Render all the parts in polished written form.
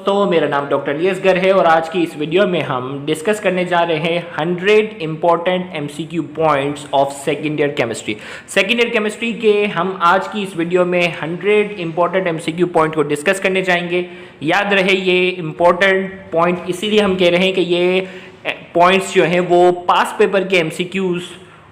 तो मेरा नाम डॉक्टर लियसगर है और आज की इस वीडियो में हम डिस्कस करने जा रहे हैं 100 important MCQ points of second year chemistry. Second year chemistry के हम आज की इस वीडियो में 100 इम्पॉर्टेंट एमसीक्यू पॉइंट को डिस्कस करने जाएंगे। याद रहे ये इम्पॉर्टेंट पॉइंट इसीलिए हम कह रहे हैं कि ये पॉइंट्स जो हैं वो पास पेपर के एमसीक्यूज़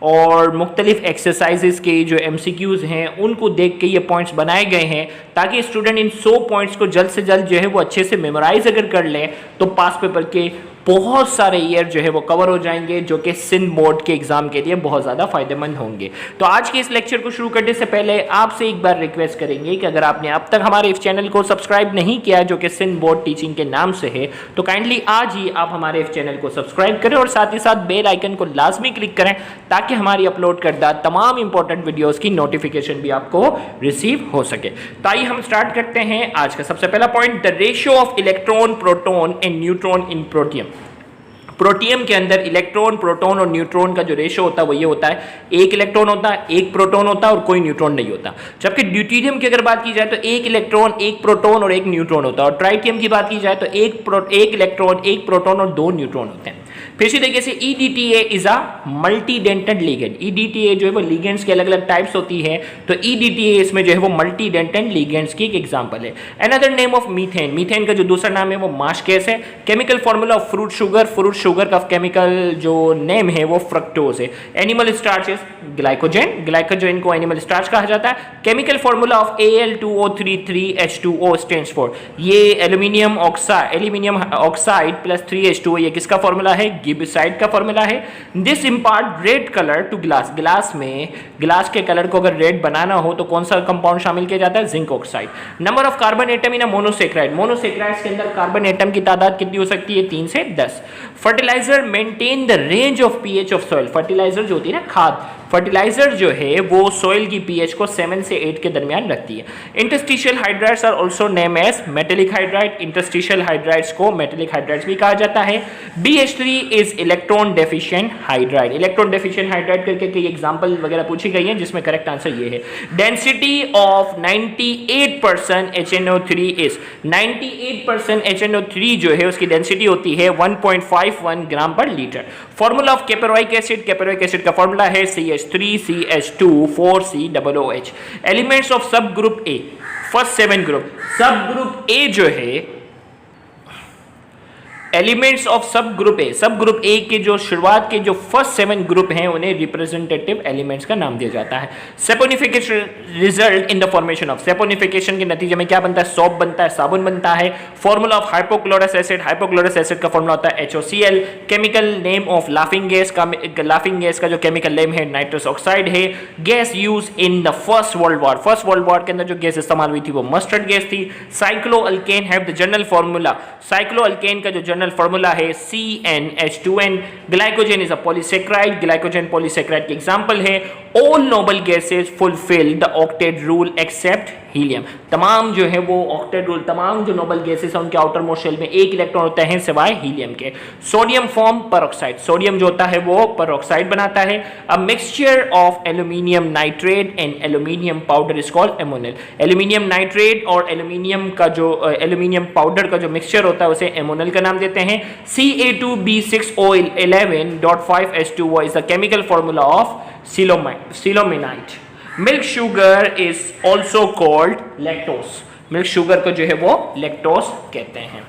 और मुख्तलिफ एक्सरसाइजेस के जो एमसीक्यूज़ हैं उनको देख के ये पॉइंट्स बनाए गए हैं ताकि स्टूडेंट इन 100 पॉइंट्स को जल्द से जल्द जो है वो अच्छे से मेमोराइज अगर कर लें तो पास पेपर के बहुत सारे ईयर जो है वो कवर हो जाएंगे, जो कि सिंध बोर्ड के एग्जाम के लिए बहुत ज़्यादा फायदेमंद होंगे। तो आज के इस लेक्चर को शुरू करने से पहले आपसे एक बार रिक्वेस्ट करेंगे कि अगर आपने अब तक हमारे इस चैनल को सब्सक्राइब नहीं किया जो कि सिंध बोर्ड टीचिंग के नाम से है, तो काइंडली आज ही आप हमारे इस चैनल को सब्सक्राइब करें और साथ ही साथ बेल आइकन को लाजमी क्लिक करें ताकि हमारी अपलोड करदा तमाम इंपॉर्टेंट वीडियोज़ की नोटिफिकेशन भी आपको रिसीव हो सके। तो आइए हम स्टार्ट करते हैं आज का सबसे पहला point, the ratio of electron, proton and neutron in protium. Protium के अंदर इलेक्ट्रॉन, प्रोटॉन और न्यूट्रॉन का जो रेशो होता है वो ये होता है, एक इलेक्ट्रॉन होता है, एक प्रोटॉन होता है और कोई न्यूट्रॉन नहीं होता। जबकि ड्यूटेरियम की अगर बात की जाए तो एक इलेक्ट्रॉन, एक प्रोटॉन और एक न्यूट्रॉन होता है, और ट्राइटियम की बात की जाए तो एक इलेक्ट्रॉन, एक प्रोटॉन और दो न्यूट्रॉन होते हैं। फिर इसी तरीके से EDTA is a मल्टीडेंटेड ligand. EDTA जो है वो लिगेंड्स के अलग अलग टाइप्स होती है, तो EDTA इसमें जो है वो मल्टीडेंटेड लिगेंड्स की एक एग्जांपल है। Another name of methane, methane का जो दूसरा नाम है वो मार्श गैस है। Chemical formula of fruit sugar, fruit sugar का केमिकल जो नेम है वो फ्रक्टोज है। एनिमल स्टार्चेस ग्लाइकोजन, ग्लाइकोजन को एनिमल स्टार्च कहा जाता है। Chemical formula of Al2O33H2O stands for, ये एल्यूमिनियम ऑक्साइड प्लस 3H2O, ये किसका फॉर्मूला है? गिब्साइड का फॉर्मूला है। This impart red colour to glass, glass के कलर को अगर रेड बनाना हो तो कौन सा कंपाउंड शामिल किया जाता है? Zinc oxide. Number of carbon atom in a monosaccharide, monosaccharides के अंदर कार्बन एटम की तादाद कितनी हो सकती है? 3 से 10। Fertiliser maintain the range of pH of soil, fertiliser जो होती है ना, खाद, फर्टिलाइजर जो है वो सॉइल की पीएच को 7 से 8 के दरमियान रखती है। Interstitial hydrides are also name as metallic hydride, interstitial hydrides को मेटेलिक हाइड्राइड्स भी कहा जाता है। BH3 is electron deficient hydride, electron deficient hydride करके कई एग्जांपल वगैरह पूछी गई हैं जिसमें करेक्ट आंसर ये है। Density of 98% HNO3 is, 98% HNO3 जो है उसकी डेंसिटी होती है 1.51 ग्राम पर litre. Formula of caproic acid, caproic acid का फॉर्मूला है CH3CH2 4COOH। Elements of sub group A, first 7 group, sub group A जो है, elements of sub group A के जो शुरुआत के जो फर्स्ट 7 ग्रुप हैं उन्हें रिप्रेजेंटेटिव एलिमेंट्स का नाम दिया जाता है। Saponification result in the formation of, saponification के नतीजे में क्या बनता है? सोप बनता है, साबुन बनता है। Formula of hypochlorous acid, hypochlorous acid का फॉर्मूला होता है HOCl। Chemical name of laughing gas का जो केमिकल नेम है नाइट्रस ऑक्साइड है। Gas use in the first world war, first world war के अंदर जो गैस इस्तेमाल हुई थी वो मस्टर्ड गैस थी। Cycloalkane have the general formula, cycloalkane का जो जनरल फॉर्मूला है CnH2n। Glycogen is a polysaccharide, glycogen polysaccharide की एग्जांपल है। All noble gases fulfil the octet rule except helium, तमाम जो है वो ऑक्टेट रूल, तमाम जो नोबल गैसेस हैं उनके आउटर मोस्ट शेल में एक इलेक्ट्रॉन होता है सिवाय हीलियम के। सोडियम फॉर्म परऑक्साइड, सोडियम जो होता है वो परऑक्साइड बनाता है। A mixture of aluminium nitrate and aluminium powder is called ammonal, aluminium nitrate और एल्यूमिनियम का जो एल्यूमिनियम पाउडर का जो मिक्सचर होता है उसे एमोनिल का नाम देते हैं। Ca2B6O11.5H2O is the chemical formula of silominite. Milk sugar is also called lactose, milk sugar को जो है वो लैक्टोज कहते हैं।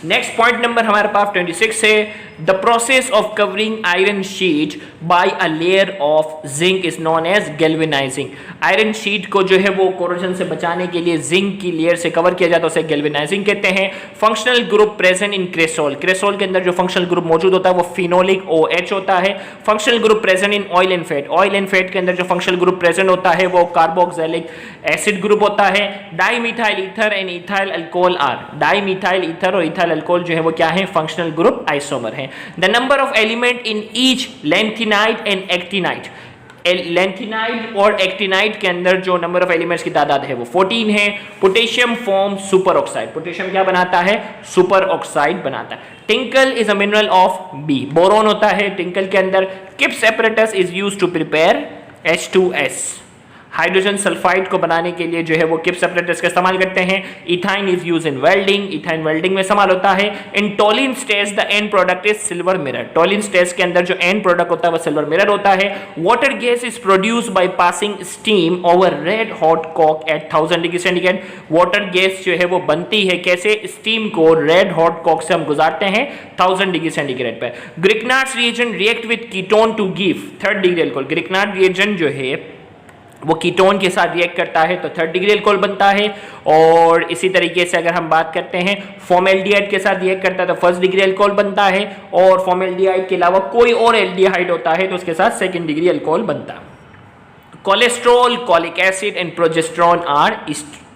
नेक्स्ट पॉइंट नंबर हमारे पास 26 है, the process of covering iron sheet by a layer of zinc is known as galvanizing. Iron sheet को जो है वो कोरोजन से बचाने के लिए जिंक की लेयर से कवर किया जाता है, उसे गैल्वेनाइजिंग कहते हैं। Functional group present in cresol, cresol के अंदर जो फंक्शनल ग्रुप मौजूद होता है वो फिनोलिक OH होता है। Functional group present in oil and fat, oil and fat के अंदर जो फंक्शनल ग्रुप प्रेजेंट होता है वो कार्बोक्सिलिक एसिड ग्रुप होता है। Dimethyl ether and ethyl alcohol are, dimethyl ether और इथाइल अल्कोहल जो है वो क्या है? फंक्शनल ग्रुप आइसोमर है। The number of element in each lanthanide and actinide, lanthanide और एक्टिनाइड के अंदर जो नंबर ऑफ एलिमेंट्स की तादाद है वो 14 है। Potassium form super oxide, potassium क्या बनाता है? सुपर ऑक्साइड बनाता है। Tincal is a mineral of B, boron होता है टिंकल के अंदर। Kipp's apparatus is used to prepare H2S, hydrogen sulphide को बनाने के लिए जो है वो किप्स सेपरेटर्स का इस्तेमाल करते हैं। Ethyne is use in welding, ethyne welding में इस्तेमाल होता है। In Tollens stage the end product is silver mirror, Tollens stage के अंदर जो एंड प्रोडक्ट होता है वो सिल्वर मिरर होता है। Water gas is produce by passing steam over red hot coke at 1000 degree centigrade, water gas जो है वो बनती है कैसे, स्टीम को रेड हॉट कॉक से हम गुजारते हैं 1000 डिग्री सेंटीग्रेड पे। Grignard's reagent react with ketone to give 3rd degree alcohol, Grignard reagent जो है वो कीटोन के साथ रिएक्ट करता है तो 3rd डिग्री अल्कोहल बनता है। और इसी तरीके से अगर हम बात करते हैं फॉर्मेल्डिहाइड के साथ रिएक्ट करता है तो 1st डिग्री अल्कोहल बनता है, और फॉर्मेल्डिहाइड के अलावा कोई और एल्डिहाइड होता है तो उसके साथ 2nd डिग्री अल्कोहल बनता है। Cholesterol, cholic acid and progesterone are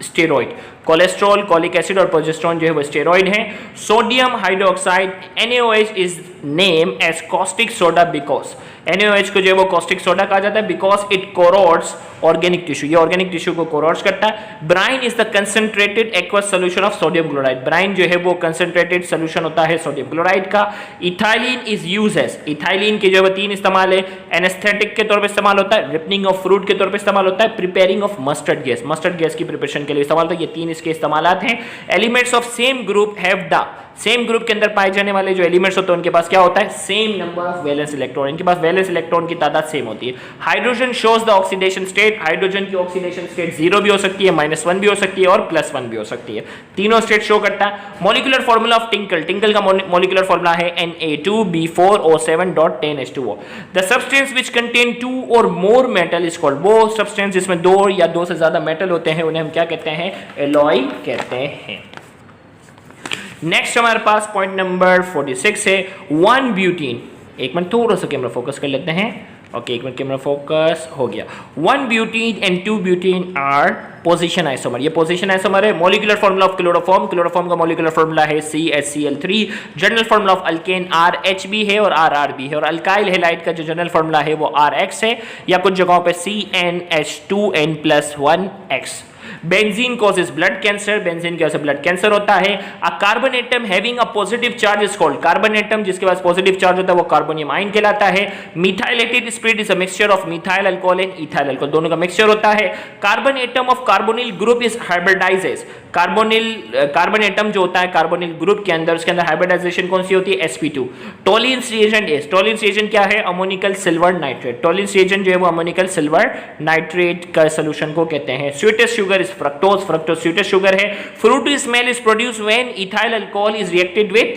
steroid, cholesterol, cholic acid और प्रोजेस्टेरॉन जो है वो स्टेरॉइड है। Sodium hydroxide NaOH is name as caustic soda because, NaOH को जो है वो कॉस्टिक सोडा कहा जाता है because it corrodes organic tissue, ये ऑर्गेनिक टिश्यू को कोरोड्स करता है। Brine is the concentrated aqueous solution of sodium chloride, brine जो है वो कंसंट्रेटेड सॉल्यूशन होता है सोडियम क्लोराइड का। Ethylene is use as, ethylene के जो है 3 इस्तेमाल है, एनेस्थेटिक के तौर पे इस्तेमाल होता है, रिपनिंग ऑफ फ्रूट के तौर पे इस्तेमाल होता है, preparing of mustard gas, mustard gas की प्रिपरेशन के लिए इस्तेमाल होता है। ये 3 इसके इस्तेमालात हैं। Elements of same group have the, same group के अंदर पाए जाने वाले जो एलिमेंट्स होते हैं उनके पास क्या होता है, same number of valence electron, इनके पास वैलेंस इलेक्ट्रॉन की तादाद सेम होती है। Hydrogen shows the oxidation state, hydrogen की ऑक्सीडेशन स्टेट 0 भी हो सकती है, -1 भी हो सकती है और +1 भी हो सकती है, तीनों स्टेट शो करता है। Molecular formula of tinkle, tinkle का मॉलिक्यूलर फार्मूला है Na2B4O7.10H2O। The substance which contain 2 और मोर मेटल इज कॉल्ड, वो सब्सटेंस जिसमें 2 या 2 से ज्यादा मेटल होते हैं उन्हें हम क्या कहते हैं, एलॉय कहते हैं। नेक्स्ट हमारे पास पॉइंट नंबर 46 है 1 ब्यूटीन। एक मिनट थोड़ा सा कैमरा फोकस कर लेते हैं। ओके, एक मिनट कैमरा फोकस हो गया। 1 butene and 2 butene are position isomer, ये पोजीशन आइसोमर है। Molecular formula of chloroform, chloroform का मॉलिक्यूलर फार्मूला है CH_Cl3। General formula of alkane RHB है और RRB है, और अल्काइल हैलाइड का जो जनरल फार्मूला है वो RX है, या कुछ जगहों पे CnH2n+1X। Benzene causes blood cancer, benzene की वजह से ब्लड कैंसर होता है। A carbon atom having a positive charge is called, carbon atom जिसके पास पॉजिटिव चार्ज होता है वो कार्बोनियम आयन कहलाता है। Methylated spirit is a mixture of methyl alcohol and ethyl alcohol, दोनों का मिक्सचर होता है। Carbon atom of carbonyl group is hybridises, carbon atom जो होता है कार्बोनिल ग्रुप के अंदर, उसके अंदर हाइब्रिडाइजेशन कौन सी होती है, sp2। Tollens reagent is, Tollens reagent क्या है, ammoniacal silver nitrate, Tollens reagent जो है वो अमोनिकल सिल्वर नाइट्रेट का सॉल्यूशन को कहते हैं। Sweetest sugar is fructose, fructose sweetest sugar है। Fruity smell is produce when ethyl alcohol is reacted with,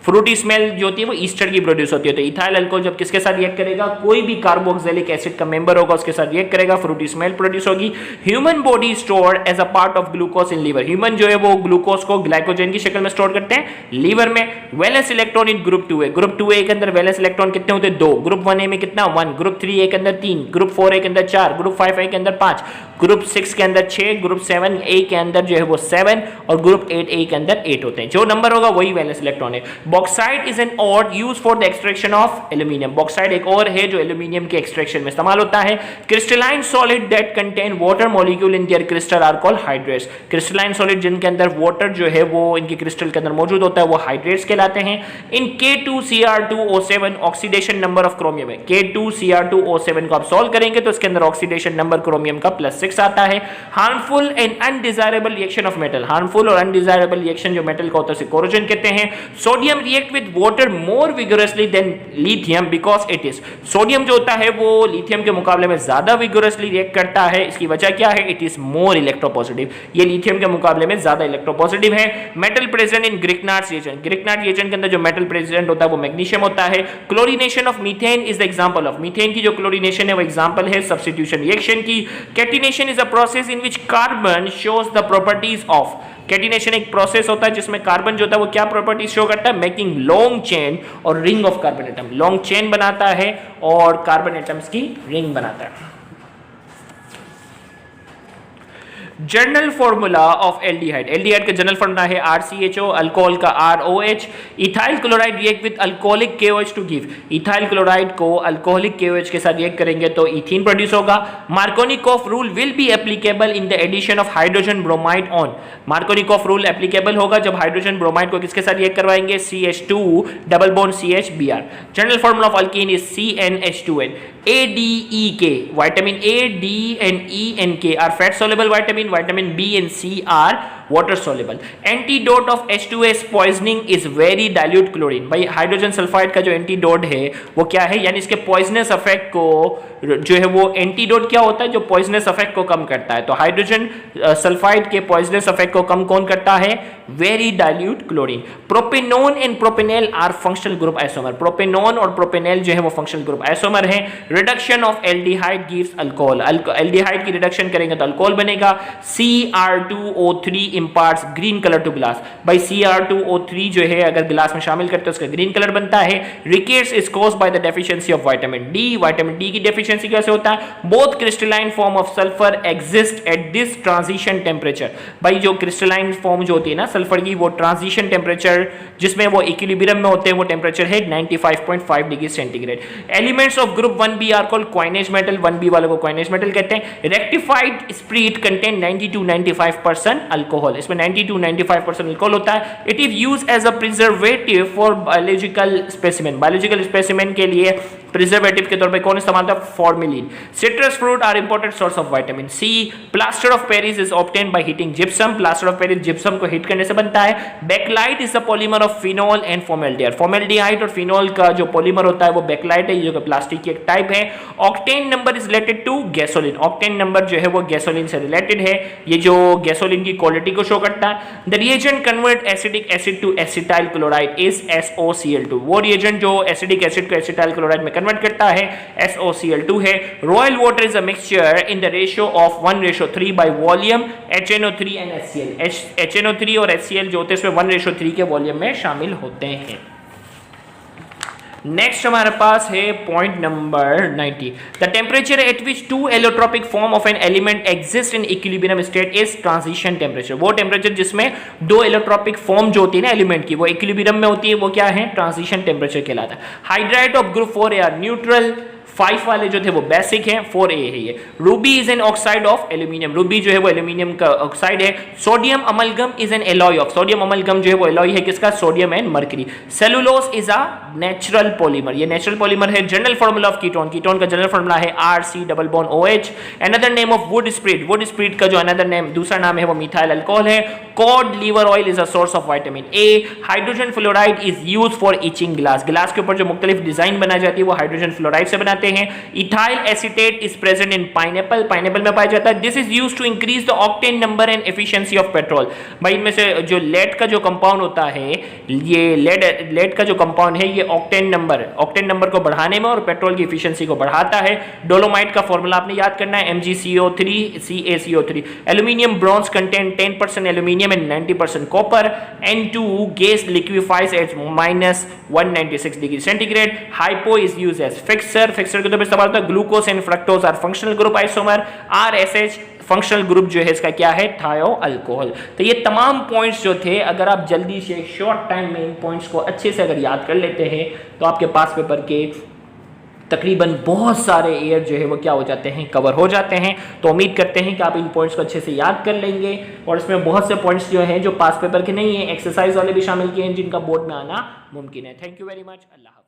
fruity smell जो होती है वो ईस्टर की प्रोड्यूस होती है, तो इथाइल अल्कोहल जब किसके साथ रिएक्ट करेगा, कोई भी कार्बोक्सिलिक एसिड का मेंबर होगा उसके साथ रिएक्ट करेगा, फ्रूटी स्मेल प्रोड्यूस होगी। Human body store as a part of glucose in liver, human जो है वो ग्लूकोज को ग्लाइकोजन की शक्ल में स्टोर करते हैं लीवर में। Valence electron in group 2A, group 2A के अंदर वैलेंस इलेक्ट्रॉन कितने होते हैं, 2। ग्रुप 1A में कितना, 1। ग्रुप 3A के अंदर 3, ग्रुप 4A के अंदर 4, ग्रुप 5A के अंदर 5, ग्रुप 6 के अंदर 6, ग्रुप 7A के अंदर जो है वो 7 और ग्रुप 8A के अंदर 8 होते हैं, जो नंबर होगा वही वैलेंस इलेक्ट्रॉन है। बॉक्साइट इज एन और use for the extraction of aluminium, bauxite एक और है जो एल्यूमिनियम के एक्सट्रैक्शन में इस्तेमाल होता है। Crystalline solid that contain water molecule in their crystal are called hydrates, crystalline solid जिनके अंदर वाटर जो है वो इनके क्रिस्टल के अंदर मौजूद होता है वो हाइड्रेट्स कहलाते हैं। इन K2Cr2O7 oxidation number of chromium है, K2Cr2O7 को आप सॉल्व करेंगे तो इसके अंदर ऑक्सीडेशन नंबर क्रोमियम का +6 आता है। Harmful and undesirable reaction of metal, harmful और अनडिजायरेबल रिएक्शन जो मेटल का होता है उसे कोरोजन कहते हैं। Sodium react with water more vigorously than lithium because it is, sodium जो होता है वो लिथियम के मुकाबले में ज्यादा विगोरसली रिएक्ट करता है, इसकी वजह क्या है, इट इज मोर इलेक्ट्रोपॉजिटिव, ये लिथियम के मुकाबले में ज्यादा इलेक्ट्रोपॉजिटिव है। Metal present in Grignard's reagent, Grignard reagent के अंदर जो मेटल प्रेजेंट होता है वो मैग्नीशियम होता है। Chlorination of methane is the example of, methane की जो क्लोरीनेशन है वो एग्जांपल है सब्स्टिट्यूशन रिएक्शन की। Catenation is a process in which carbon shows the properties of, catenation एक प्रोसेस होता है जिसमें कार्बन जो होता है वो क्या प्रॉपर्टीज शो करता है, मेकिंग लॉन्ग चेन और ring of carbon atom, long chain बनाता है और कार्बन एटम्स की रिंग बनाता है। General formula of aldehyde, aldehyde का जनरल फॉर्मूला है RCHO, अल्कोहल का ROH, ethyl chloride react with alcoholic KOH to give, ethyl chloride को अल्कोहलिक KOH के साथ रिएक्ट करेंगे तो इथीन प्रोड्यूस होगा। Markovnikov rule will be applicable in the addition of hydrogen bromide on, Markovnikov rule applicable होगा जब hydrogen bromide को किसके साथ रिएक्ट करवाएंगे, CH2 double bond CH Br। General formula of alkene is CnH2n। ADEK, vitamin A, D and E and K are fat soluble vitamin, vitamin B and C are water soluble। Antidote of H2S poisoning is very dilute chlorine। भाई hydrogen sulphide का जो antidote है वो क्या है, यानी इसके poisonous effect को जो है वो एंटीडोट क्या होता है, जो पॉइजनस इफेक्ट को कम करता है। तो हाइड्रोजन सल्फाइड के पॉइजनस इफेक्ट को कम कौन करता है, very dilute chlorine. Propanone and propanal are functional group isomer, propanone और प्रोपेनेल जो है वो फंक्शनल ग्रुप आइसोमर है। Reduction of aldehyde gives alcohol, aldehyde की रिडक्शन करेंगे तो अल्कोहल बनेगा। Cr2O3 imparts green color to glass, भाई Cr2O3 जो है अगर गिलास में शामिल करते हैं उसका ग्रीन कलर बनता है। Rickets is caused by the deficiency of vitamin D, vitamin D की डेफिशिएंसी कैसे होता है, both crystalline form of sulphur exist at this transition temperature, भाई जो क्रिस्टलाइन फॉर्म जो होती है ना सल्फर की, वो ट्रांजिशन टेम्परेचर जिसमें वो इक्विलिब्रियम में होते हैं वो टेम्परेचर है 95.5 degree centigrade. Elements of group 1b are called coinage metal, 1b वालों को क्वाइनेज मेटल कहते हैं। रेक्टिफाइड स्प्रीट कंटेन 90-95% अल्कोहल, इसमें 90-95% अल्कोहल होता है। It is used as a preservative for biological specimen, biological specimen के लिए प्रिजर्वेटिव के तौर पे कौन इस्तेमाल होता है, formalin. Citrus fruit are important source of vitamin C. Plaster of Paris is obtained by heating gypsum, plaster of Paris gypsum को हीट करने से बनता है। Bakelite is the polymer of phenol and formaldehyde, formaldehyde और phenol का जो polymer होता है वो बैकलाइट है, ये जो प्लास्टिक की एक टाइप है। Octane number is related to gasoline, octane number जो है वो गैसोलिन से रिलेटेड है, ये जो गैसोलिन की क्वालिटी को शो करता है। The reagent convert acidic acid to acetyl chloride is SOCl2, वो रिएजेंट जो एसिडिक एसिड को एसिटाइल क्लोराइड में कन्वर्ट करता है SOCl2 है। Royal water is a mixture in the ratio of 1:3 by volume HNO3 and HCl, HNO3 और HCl जो होते हैं इसमें 1:3 के वॉल्यूम में शामिल होते हैं। नेक्स्ट हमारे पास है point number 90, the temperature at which two allotropic form of an element exist in equilibrium state is transition temperature, वो टेम्परेचर जिसमें दो एलोट्रोपिक फॉर्म जो होती है ना एलिमेंट की वो इक्विलिब्रियम में होती है वो क्या है, ट्रांजिशन टेम्परेचर कहलाता है। Hydride of group 4 are neutral, 5 वाले जो थे वो बेसिक हैं, 4A है ये। Ruby is an oxide of aluminium, Ruby जो है वो एल्यूमिनियम का ऑक्साइड है। Sodium amalgam is an alloy of, sodium amalgam जो है वो एलॉय है किसका, sodium and mercury. Cellulose is a natural polymer, ये नेचुरल पॉलीमर है। General formula of ketone, ketone का जनरल फॉर्मूला है RC double bond OH। Another name of would spirit, would spirit का जो अनदर नेम दूसरा नाम है वो मिथाइल अल्कोहल है। Cod liver oil is a source of vitamin A। Hydrogen fluoride is used for etching glass, glass के ऊपर जो मुख्तलिफ डिजाइन बनाई जाती है वो हाइड्रोजन फ्लोराइड से बनाते हैं। Ethyl acetate is present in pineapple, pineapple में पाया जाता है। This is used to increase the octane number and efficiency of petrol, भाई इनमें से जो लेड का जो कंपाउंड होता है, ये लेड का जो कंपाउंड है ये ऑक्टेन नंबर को बढ़ाने में और पेट्रोल की एफिशिएंसी को बढ़ाता है। डोलोमाइट का फॉर्मूला आपने याद करना है MgCO3 CaCO3। Aluminium bronze contain 10% aluminium and 90% copper. N2 gas liquefies at -196 degree centigrade. Hypo is used as fixer, fixer के तौर पर इस्तेमाल होता है। Glucose and fructose are functional group isomer. RSH functional group जो है इसका क्या है, थायो अल्कोहल। तो ये तमाम पॉइंट्स जो थे अगर आप जल्दी से शॉर्ट टाइम में इन पॉइंट्स को अच्छे से अगर याद कर लेते हैं तो आपके पास पेपर के तकरीबन बहुत सारे एयर जो है वो क्या हो जाते हैं, कवर हो जाते हैं। तो उम्मीद करते हैं कि आप इन पॉइंट्स को अच्छे से याद कर लेंगे और इसमें बहुत से पॉइंट्स जो हैं जो पास पेपर के नहीं है, एक्सरसाइज वाले भी शामिल किए हैं जिनका बोर्ड में आना मुमकिन है। थैंक यू वेरी मच, अल्लाह हाफ़िज़।